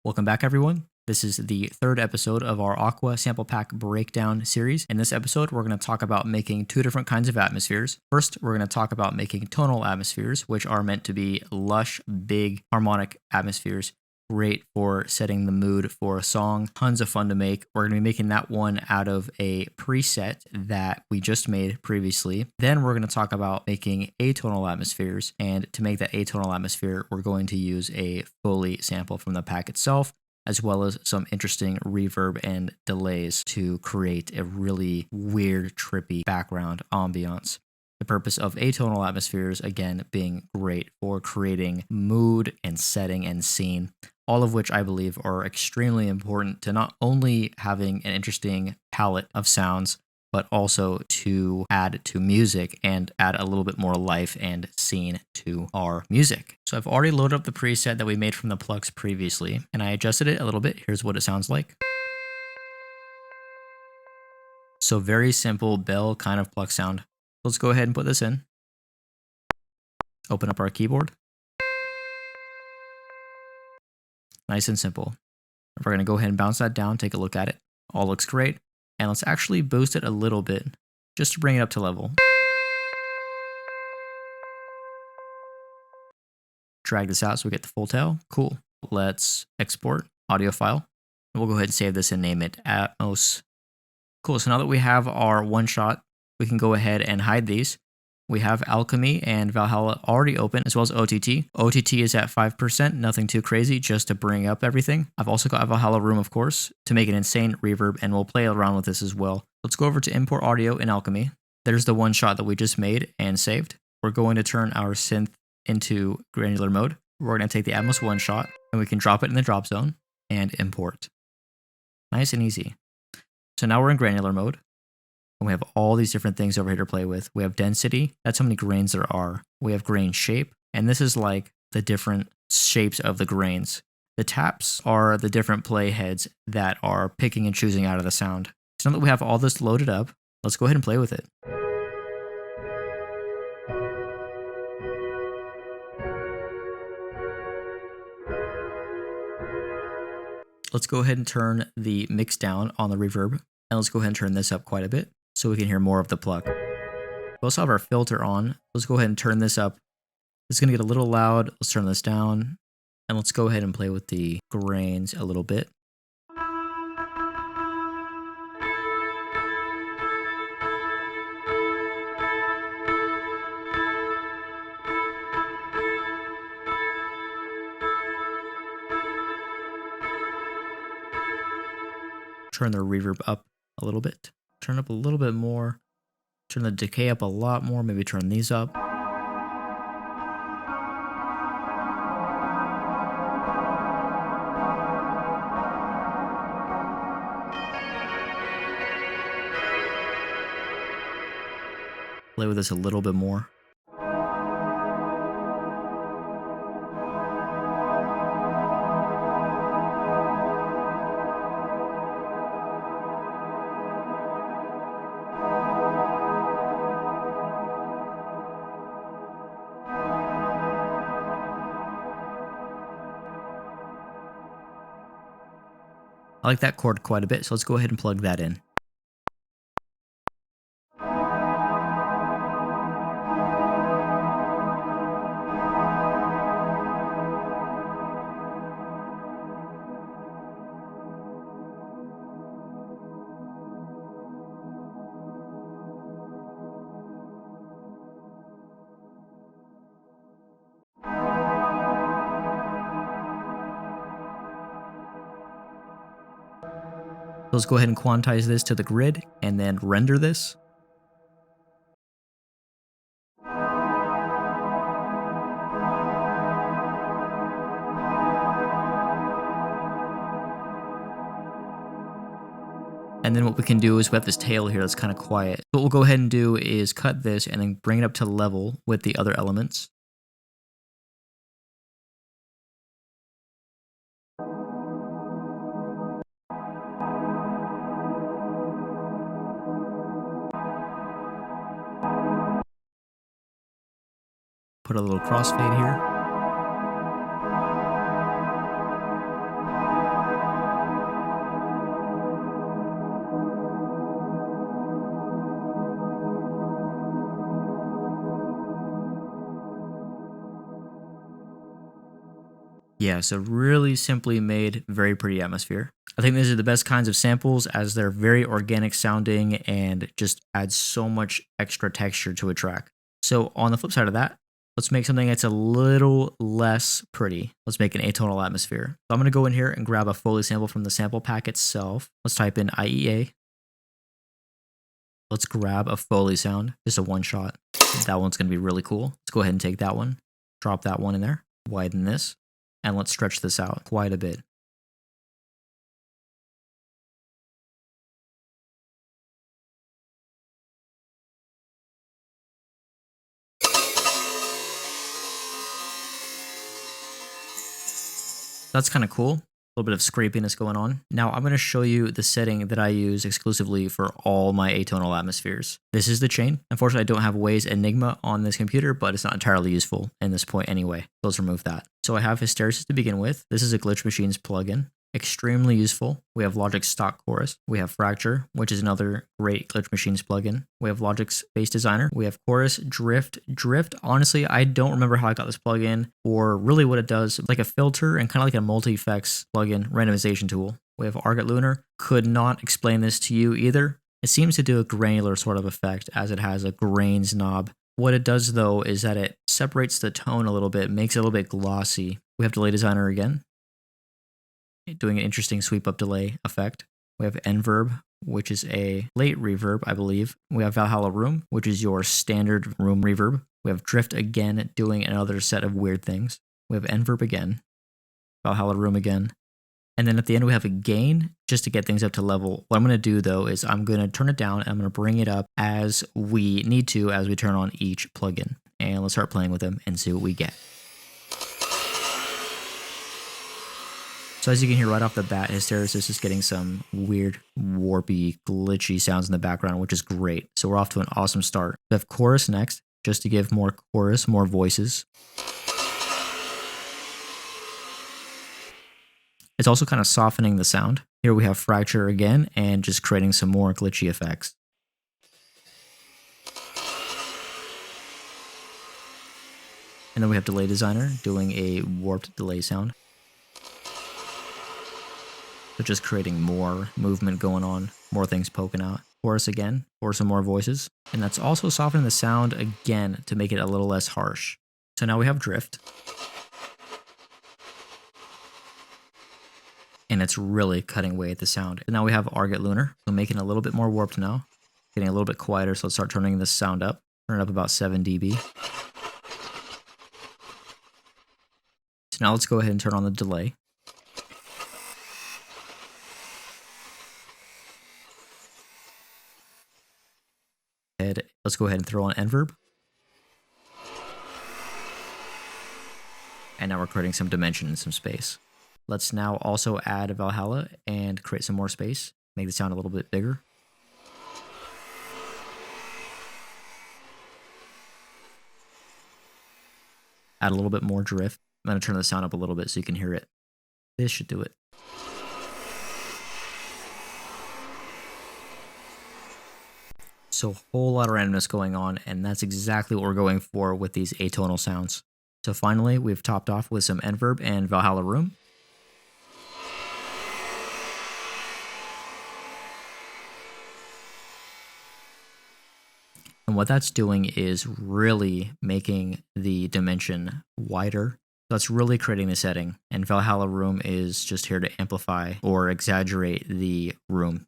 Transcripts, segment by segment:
Welcome back, everyone. This is the third episode of our Aqua sample pack breakdown series. In this episode, we're going to talk about making two different kinds of atmospheres. First, we're going to talk about making tonal atmospheres, which are meant to be lush, big, harmonic atmospheres. Great for setting the mood for a song. Tons of fun to make. We're going to be making that one out of a preset that we just made previously. Then we're going to talk about making atonal atmospheres. And to make that atonal atmosphere, we're going to use a foley sample from the pack itself, as well as some interesting reverb and delays to create a really weird, trippy background ambiance. The purpose of atonal atmospheres, again, being great for creating mood and setting and scene, all of which I believe are extremely important to not only having an interesting palette of sounds, but also to add to music and add a little bit more life and scene to our music. So I've already loaded up the preset that we made from the plugs previously, and I adjusted it a little bit. Here's what it sounds like. So very simple bell kind of pluck sound. Let's go ahead and put this in. Open up our keyboard. Nice and simple. We're going to go ahead and bounce that down, take a look at it. All looks great. And let's actually boost it a little bit just to bring it up to level. Drag this out so we get the full tail. Cool. Let's export audio file. And we'll go ahead and save this and name it Atmos. Cool. So now that we have our one shot, we can go ahead and hide these. We have Alchemy and Valhalla already open, as well as OTT. OTT is at 5%, nothing too crazy, just to bring up everything. I've also got Valhalla Room, of course, to make an insane reverb, and we'll play around with this as well. Let's go over to import audio in Alchemy. There's the one shot that we just made and saved. We're going to turn our synth into granular mode. We're going to take the Atmos one shot, and we can drop it in the drop zone and import. Nice and easy. So now we're in granular mode. And we have all these different things over here to play with. We have density, that's how many grains there are. We have grain shape, and this is like the different shapes of the grains. The taps are the different playheads that are picking and choosing out of the sound. So now that we have all this loaded up, let's go ahead and play with it. Let's go ahead and turn the mix down on the reverb, and let's go ahead and turn this up quite a bit, so we can hear more of the pluck. We also have our filter on. Let's go ahead and turn this up. It's going to get a little loud. Let's turn this down. And let's go ahead and play with the grains a little bit. Turn the reverb up a little bit. Turn up a little bit more. Turn the decay up a lot more. Maybe turn these up. Play with this a little bit more. I like that chord quite a bit, so let's go ahead and plug that in. Let's go ahead and quantize this to the grid and then render this. And then what we can do is we have this tail here that's kind of quiet. What we'll go ahead and do is cut this and then bring it up to level with the other elements. Put a little crossfade here. Yeah, so really simply made, very pretty atmosphere. I think these are the best kinds of samples as they're very organic sounding and just add so much extra texture to a track. So on the flip side of that, let's make something that's a little less pretty. Let's make an atonal atmosphere. So I'm going to go in here and grab a Foley sample from the sample pack itself. Let's type in IEA. Let's grab a Foley sound, just a one shot. That one's going to be really cool. Let's go ahead and take that one, drop that one in there, widen this, and let's stretch this out quite a bit. That's kind of cool. A little bit of scrapiness going on. Now I'm going to show you the setting that I use exclusively for all my atonal atmospheres. This is the chain. Unfortunately, I don't have Waze Enigma on this computer, but it's not entirely useful in this point anyway. So let's remove that. So I have Hysteresis to begin with. This is a Glitch Machines plugin. Extremely useful. We have Logic's stock chorus. We have Fracture, which is another great Glitch Machines plugin. We have Logic's bass designer. We have chorus, drift. Honestly, I don't remember how I got this plugin or really what it does. It's like a filter and kind of like a multi-effects plugin randomization tool. We have Argot Lunar. Could not explain this to you either. It seems to do a granular sort of effect as it has a grains knob. What it does though is that it separates the tone a little bit, makes it a little bit glossy. We have Delay Designer again, doing an interesting sweep up delay effect. We have Enverb, which is a late reverb, I believe. We have Valhalla Room, which is your standard room reverb. We have Drift again, doing another set of weird things. We have Enverb again, Valhalla Room again. And then at the end, we have a gain just to get things up to level. What I'm going to do though is I'm going to turn it down and I'm going to bring it up as we need to as we turn on each plugin. And let's start playing with them and see what we get. So as you can hear right off the bat, Hysteresis is getting some weird, warpy, glitchy sounds in the background, which is great. So we're off to an awesome start. We have chorus next, just to give more chorus, more voices. It's also kind of softening the sound. Here we have Fracture again, and just creating some more glitchy effects. And then we have Delay Designer doing a warped delay sound. So just creating more movement going on, more things poking out. Chorus again, or some more voices. And that's also softening the sound again to make it a little less harsh. So now we have Drift. And it's really cutting away at the sound. And now we have Argot Lunar, so making it a little bit more warped now. Getting a little bit quieter, so let's start turning this sound up. Turn it up about 7 dB. So now let's go ahead and turn on the delay. Let's go ahead and throw on Enverb. And now we're creating some dimension and some space. Let's now also add Valhalla and create some more space. Make the sound a little bit bigger. Add a little bit more drift. I'm going to turn the sound up a little bit so you can hear it. This should do it. So a whole lot of randomness going on, and that's exactly what we're going for with these atonal sounds. So finally, we've topped off with some Enverb and Valhalla Room. And what that's doing is really making the dimension wider. That's really creating the setting. And Valhalla Room is just here to amplify or exaggerate the room.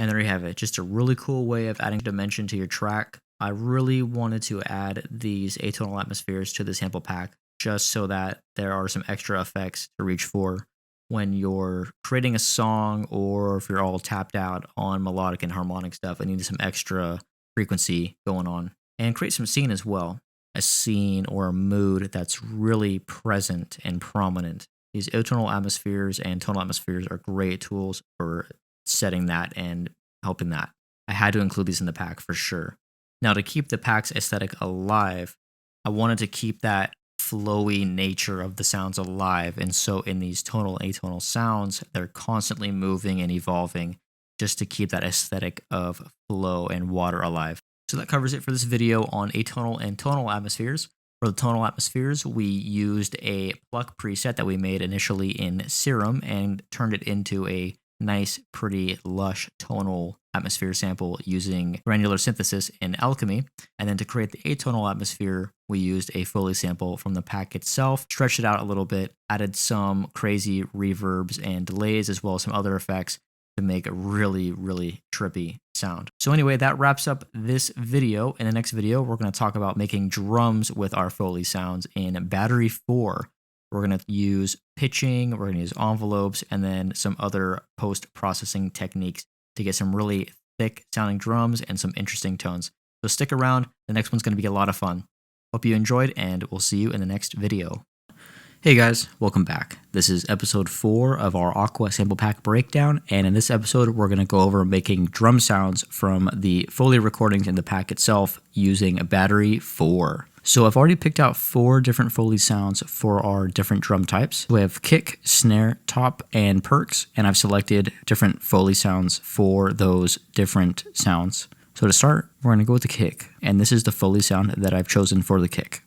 And there you have it, just a really cool way of adding dimension to your track. I really wanted to add these atonal atmospheres to the sample pack just so that there are some extra effects to reach for when you're creating a song or if you're all tapped out on melodic and harmonic stuff and need some extra frequency going on. And create some scene as well, a scene or a mood that's really present and prominent. These atonal atmospheres and tonal atmospheres are great tools for setting that and helping that. I had to include these in the pack for sure. Now to keep the pack's aesthetic alive, I wanted to keep that flowy nature of the sounds alive, and so in these tonal atonal sounds, they're constantly moving and evolving just to keep that aesthetic of flow and water alive. So that covers it for this video on atonal and tonal atmospheres. For the tonal atmospheres, we used a pluck preset that we made initially in Serum and turned it into a nice, pretty, lush tonal atmosphere sample using granular synthesis in Alchemy. And then to create the atonal atmosphere, we used a Foley sample from the pack itself, stretched it out a little bit, added some crazy reverbs and delays, as well as some other effects to make a really, really trippy sound. So anyway, that wraps up this video. In the next video, we're going to talk about making drums with our Foley sounds in Battery 4. We're going to use pitching, we're going to use envelopes, and then some other post-processing techniques to get some really thick sounding drums and some interesting tones. So stick around, the next one's going to be a lot of fun. Hope you enjoyed, and we'll see you in the next video. Hey guys, welcome back. This is episode 4 of our Aqua sample pack breakdown, and in this episode we're going to go over making drum sounds from the Foley recordings in the pack itself using Battery 4. So I've already picked out 4 different Foley sounds for our different drum types. We have kick, snare, top, and perks, and I've selected different Foley sounds for those different sounds. So to start, we're going to go with the kick, and this is the Foley sound that I've chosen for the kick.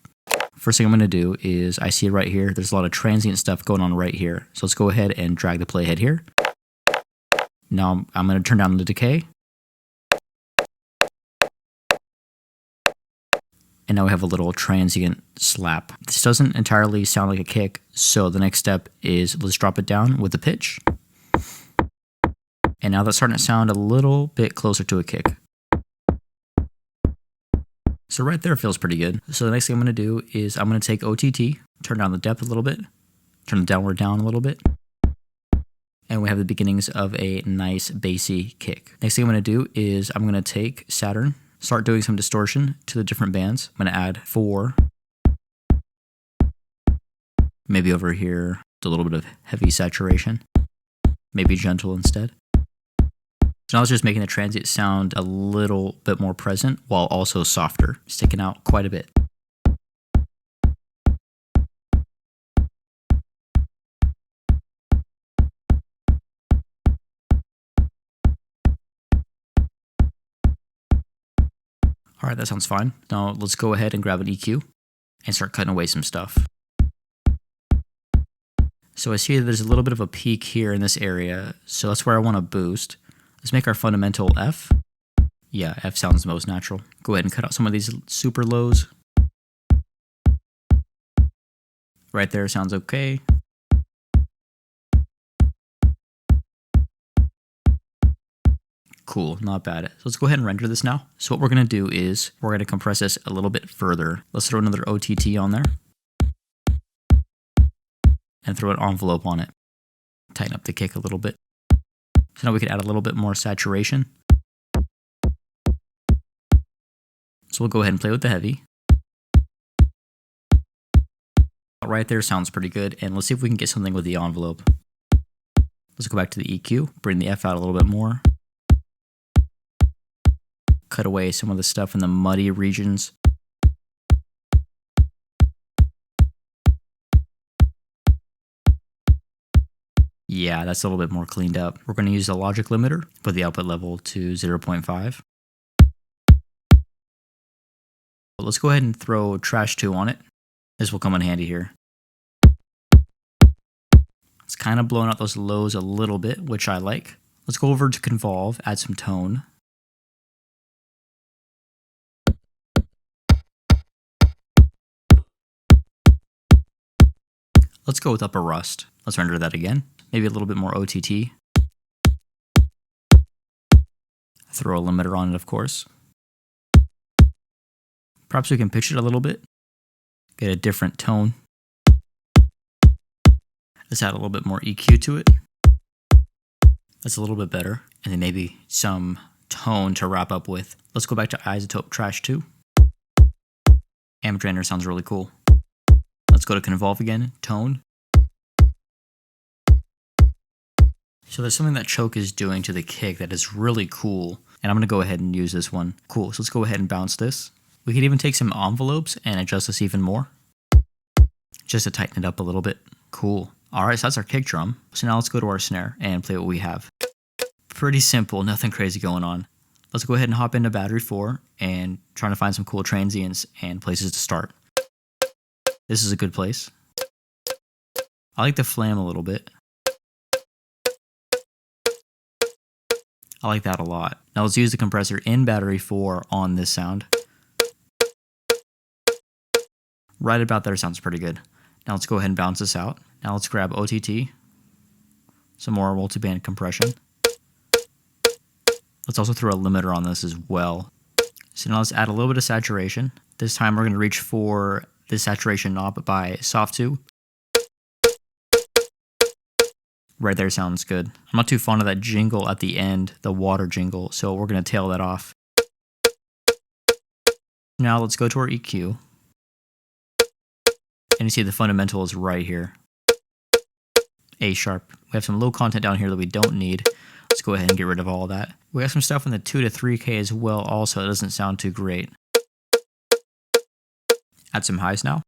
First thing I'm going to do is, I see right here, there's a lot of transient stuff going on right here. So let's go ahead and drag the playhead here. Now I'm going to turn down the decay. And now we have a little transient slap. This doesn't entirely sound like a kick, so the next step is let's drop it down with the pitch. And now that's starting to sound a little bit closer to a kick. So right there feels pretty good. So the next thing I'm going to do is I'm going to take OTT, turn down the depth a little bit, turn the downward down a little bit, and we have the beginnings of a nice bassy kick. Next thing I'm going to do is I'm going to take Saturn, start doing some distortion to the different bands. I'm going to add 4, maybe over here, a little bit of heavy saturation, maybe gentle instead. So now it's just making the transient sound a little bit more present while also softer, sticking out quite a bit. All right, that sounds fine. Now let's go ahead and grab an EQ and start cutting away some stuff. So I see there's a little bit of a peak here in this area, so that's where I want to boost. Let's make our fundamental F. Yeah, F sounds the most natural. Go ahead and cut out some of these super lows. Right there sounds okay. Cool, not bad. So let's go ahead and render this now. So what we're going to do is we're going to compress this a little bit further. Let's throw another OTT on there. And throw an envelope on it. Tighten up the kick a little bit. So now we can add a little bit more saturation. So we'll go ahead and play with the heavy. Right there sounds pretty good. And let's see if we can get something with the envelope. Let's go back to the EQ, bring the F out a little bit more. Cut away some of the stuff in the muddy regions. Yeah, that's a little bit more cleaned up. We're going to use the logic limiter, put the output level to 0.5. Let's go ahead and throw trash 2 on it. This will come in handy here. It's kind of blowing out those lows a little bit, which I like. Let's go over to convolve, add some tone. Let's go with upper rust. Let's render that again. Maybe a little bit more OTT. Throw a limiter on it, of course. Perhaps we can pitch it a little bit. Get a different tone. Let's add a little bit more EQ to it. That's a little bit better. And then maybe some tone to wrap up with. Let's go back to isotope trash 2. Amp drainer sounds really cool. Let's go to convolve again, tone. So there's something that choke is doing to the kick that is really cool. And I'm going to go ahead and use this one. Cool, so let's go ahead and bounce this. We could even take some envelopes and adjust this even more. Just to tighten it up a little bit. Cool. Alright, so that's our kick drum. So now let's go to our snare and play what we have. Pretty simple, nothing crazy going on. Let's go ahead and hop into battery 4 and trying to find some cool transients and places to start. This is a good place. I like the flam a little bit. I like that a lot. Now let's use the compressor in battery 4 on this sound. Right about there sounds pretty good. Now let's go ahead and bounce this out. Now let's grab OTT, some more multiband compression. Let's also throw a limiter on this as well. So now let's add a little bit of saturation. This time we're going to reach for the saturation knob by soft 2. Right there sounds good. I'm not too fond of that jingle at the end, the water jingle, so we're going to tail that off. Now let's go to our EQ. And you see the fundamental is right here. A sharp. We have some low content down here that we don't need. Let's go ahead and get rid of all of that. We have some stuff in the 2 to 3K as well also. It doesn't sound too great. Add some highs now.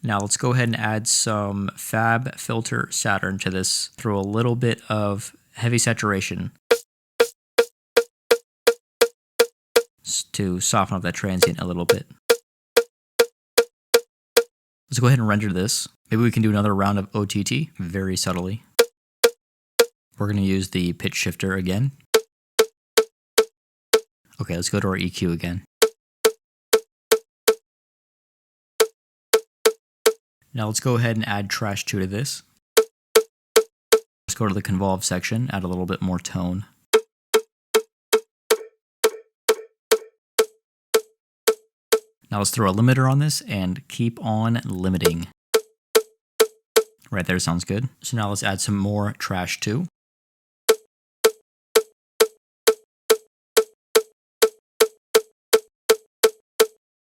Now let's go ahead and add some Fab Filter Saturn to this. Throw a little bit of heavy saturation to soften up that transient a little bit. Let's go ahead and render this. Maybe we can do another round of OTT very subtly. We're going to use the pitch shifter again. Okay, let's go to our EQ again. Now let's go ahead and add trash 2 to this. Let's go to the convolve section, add a little bit more tone. Now let's throw a limiter on this and keep on limiting. Right there sounds good. So now let's add some more trash 2.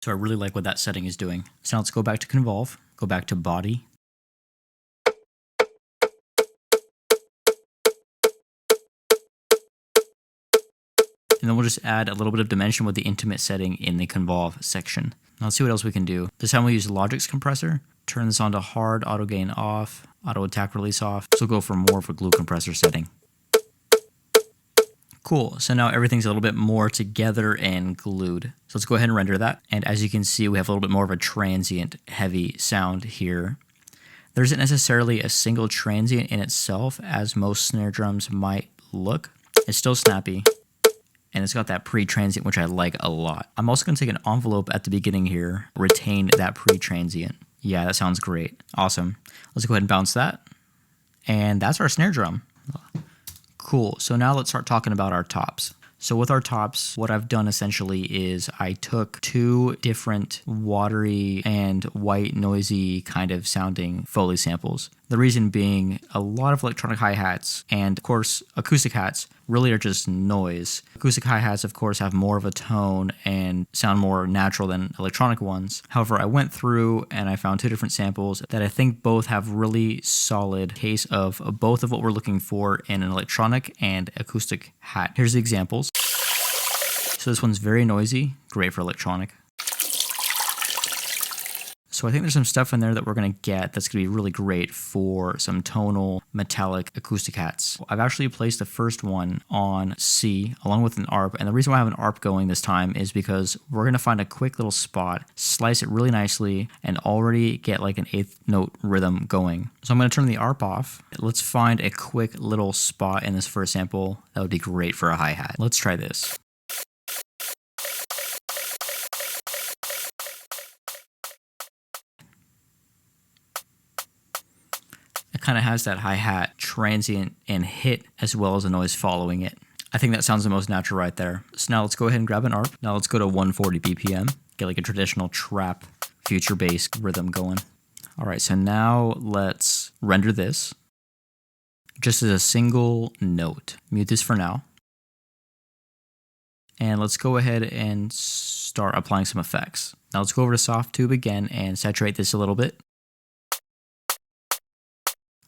So I really like what that setting is doing. So now let's go back to convolve, go back to body. And then we'll just add a little bit of dimension with the intimate setting in the convolve section. Now let's see what else we can do. This time we'll use Logic's compressor. Turn this on to hard, auto gain off, auto attack release off. So we'll go for more of a glue compressor setting. Cool, so now everything's a little bit more together and glued. So let's go ahead and render that. And as you can see, we have a little bit more of a transient heavy sound here. There isn't necessarily a single transient in itself as most snare drums might look. It's still snappy. And it's got that pre-transient, which I like a lot. I'm also going to take an envelope at the beginning here, retain that pre-transient. Yeah, that sounds great. Awesome. Let's go ahead and bounce that. And that's our snare drum. Cool. So now let's start talking about our tops. So with our tops, what I've done essentially is I took 2 different watery and white noisy kind of sounding Foley samples. The reason being a lot of electronic hi-hats and of course acoustic hats really are just noise. Acoustic hi-hats of course have more of a tone and sound more natural than electronic ones. However, I went through and I found 2 different samples that I think both have really solid case of both of what we're looking for in an electronic and acoustic hat. Here's the examples. So this one's very noisy, great for electronic. So I think there's some stuff in there that we're going to get that's going to be really great for some tonal metallic acoustic hats. I've actually placed the first one on C along with an ARP, and the reason why I have an ARP going this time is because we're going to find a quick little spot, slice it really nicely, and already get like an 8th note rhythm going. So I'm going to turn the ARP off. Let's find a quick little spot in this first sample that would be great for a hi-hat. Let's try this. Kind of has that hi-hat transient and hit as well as a noise following it. I think that sounds the most natural right there. So now let's go ahead and grab an ARP. Now let's go to 140 BPM, get like a traditional trap future bass rhythm going. All right, so now let's render this just as a single note. Mute this for now. And let's go ahead and start applying some effects. Now let's go over to Soft Tube again and saturate this a little bit.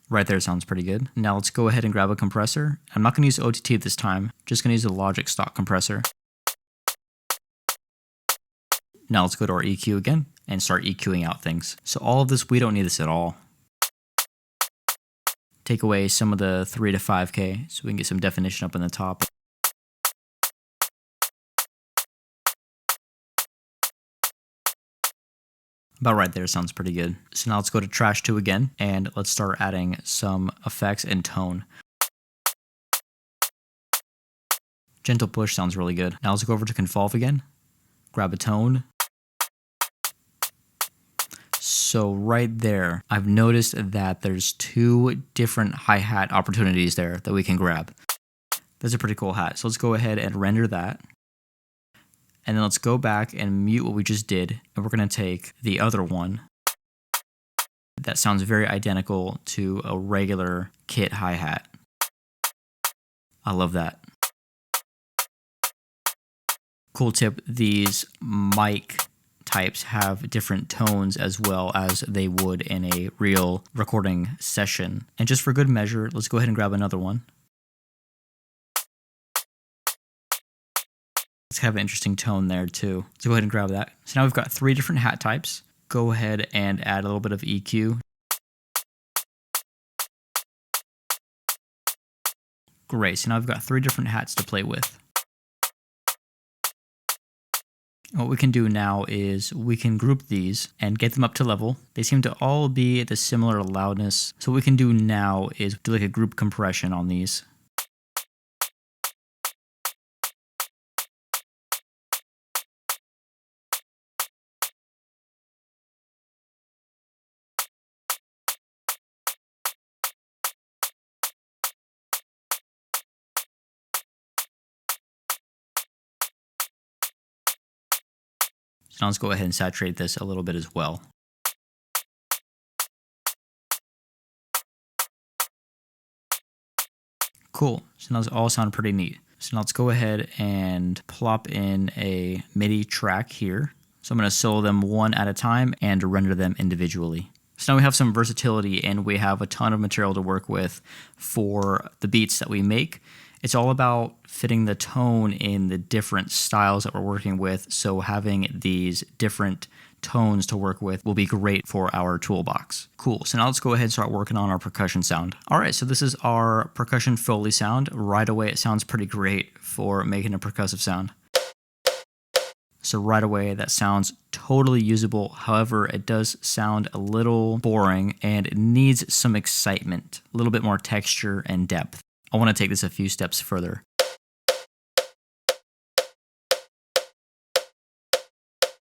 Right there sounds pretty good. Now let's go ahead and grab a compressor. I'm not going to use OTT this time, just going to use the Logic stock compressor. Now let's go to our EQ again and start EQing out things. So all of this, we don't need this at all. Take away some of the 3 to 5K so we can get some definition up in the top. About right there, sounds pretty good. So now let's go to Trash 2 again, and let's start adding some effects and tone. Gentle push sounds really good. Now let's go over to Convolve again, grab a tone. So right there, I've noticed that there's 2 different hi-hat opportunities there that we can grab. That's a pretty cool hat. So let's go ahead and render that. And then let's go back and mute what we just did. And we're going to take the other one that sounds very identical to a regular kit hi-hat. I love that. Cool tip, these mic types have different tones as well as they would in a real recording session. And just for good measure, let's go ahead and grab another one. It's kind of an interesting tone there too. So go ahead and grab that. So now we've got 3 different hat types. Go ahead and add a little bit of EQ. Great, so now I've got 3 different hats to play with. What we can do now is we can group these and get them up to level. They seem to all be at a similar loudness. So what we can do now is do like a group compression on these. So now let's go ahead and saturate this a little bit as well. Cool, so now those all sound pretty neat. So now let's go ahead and plop in a MIDI track here. So I'm going to solo them one at a time and render them individually. So now we have some versatility and we have a ton of material to work with for the beats that we make. It's all about fitting the tone in the different styles that we're working with. So having these different tones to work with will be great for our toolbox. Cool, so now let's go ahead and start working on our percussion sound. All right, so this is our percussion foley sound. Right away, it sounds pretty great for making a percussive sound. So right away, that sounds totally usable. However, it does sound a little boring and it needs some excitement, a little bit more texture and depth. I want to take this a few steps further.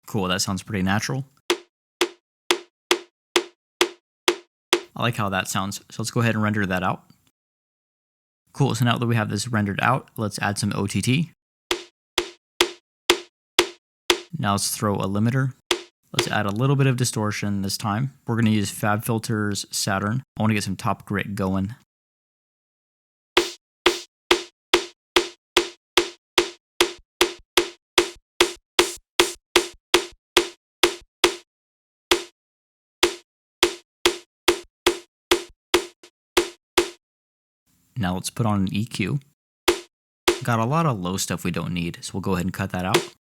Cool, that sounds pretty natural. I like how that sounds. So let's go ahead and render that out. Cool, so now that we have this rendered out, let's add some OTT. Now let's throw a limiter. Let's add a little bit of distortion this time. We're going to use FabFilter's Saturn. I want to get some top grit going. Now let's put on an EQ. Got a lot of low stuff we don't need, so we'll go ahead and cut that out.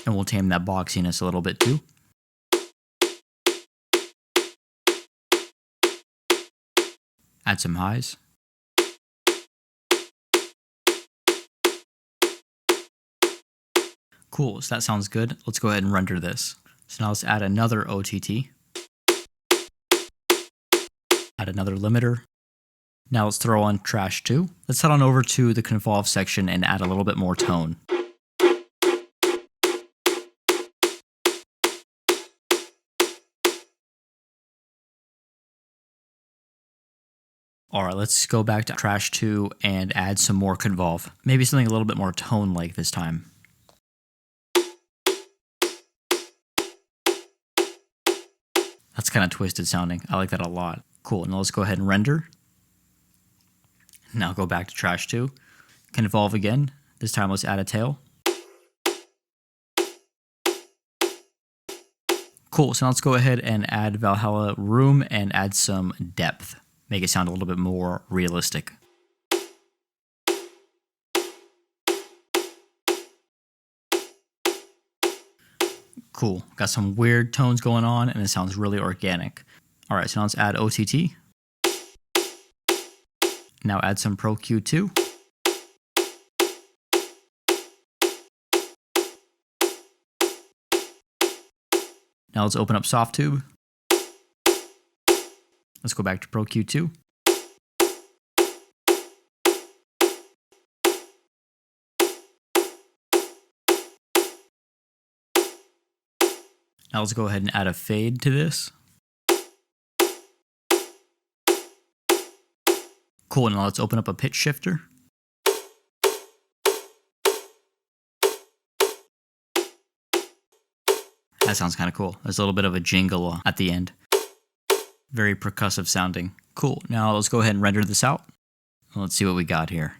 And we'll tame that boxiness a little bit too. Add some highs. Cool, so that sounds good. Let's go ahead and render this. So now let's add another OTT. Add another limiter. Now let's throw on Trash 2. Let's head on over to the Convolve section and add a little bit more tone. All right, let's go back to Trash 2 and add some more Convolve. Maybe something a little bit more tone-like this time. That's kind of twisted sounding. I like that a lot. Cool, now let's go ahead and render. Now go back to Trash 2. Convolve again. This time let's add a tail. Cool, so now let's go ahead and add Valhalla room and add some depth. Make it sound a little bit more realistic. Cool. Cool. Got some weird tones going on and it sounds really organic. All right, so now let's add OTT. Now add some Pro Q2. Now let's open up SoftTube. Let's go back to Pro Q2. Now let's go ahead and add a fade to this. Cool, now let's open up a pitch shifter. That sounds kind of cool. There's a little bit of a jingle at the end. Very percussive sounding. Cool, now let's go ahead and render this out. Let's see what we got here.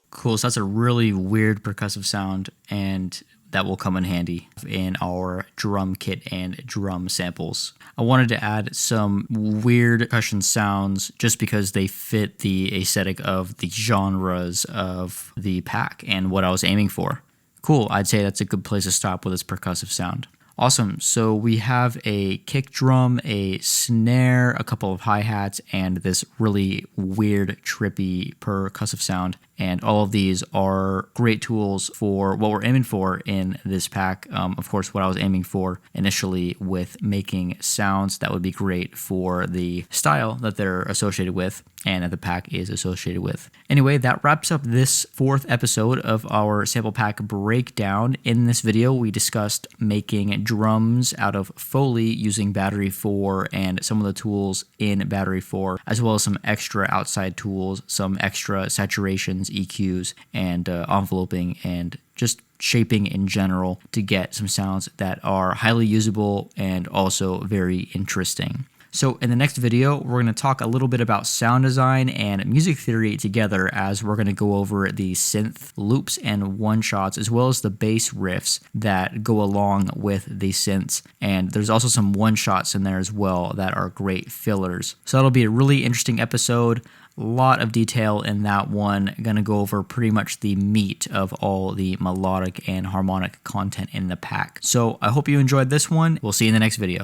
Cool, so that's a really weird percussive sound, and that will come in handy in our drum kit and drum samples. I wanted to add some weird percussion sounds just because they fit the aesthetic of the genres of the pack and what I was aiming for. Cool, I'd say that's a good place to stop with this percussive sound. Awesome, so we have a kick drum, a snare, a couple of hi-hats, and this really weird, trippy percussive sound. And all of these are great tools for what we're aiming for in this pack. Of course, what I was aiming for initially with making sounds that would be great for the style that they're associated with and that the pack is associated with. Anyway, that wraps up this 4th episode of our sample pack breakdown. In this video, we discussed making drums out of Foley using Battery 4 and some of the tools in Battery 4, as well as some extra outside tools, some extra saturations, EQs, and enveloping, and just shaping in general to get some sounds that are highly usable and also very interesting. So in the next video, we're going to talk a little bit about sound design and music theory together, as we're going to go over the synth loops and one-shots, as well as the bass riffs that go along with the synths. And there's also some one-shots in there as well that are great fillers. So that'll be a really interesting episode. A lot of detail in that one. Going to go over pretty much the meat of all the melodic and harmonic content in the pack. So I hope you enjoyed this one. We'll see you in the next video.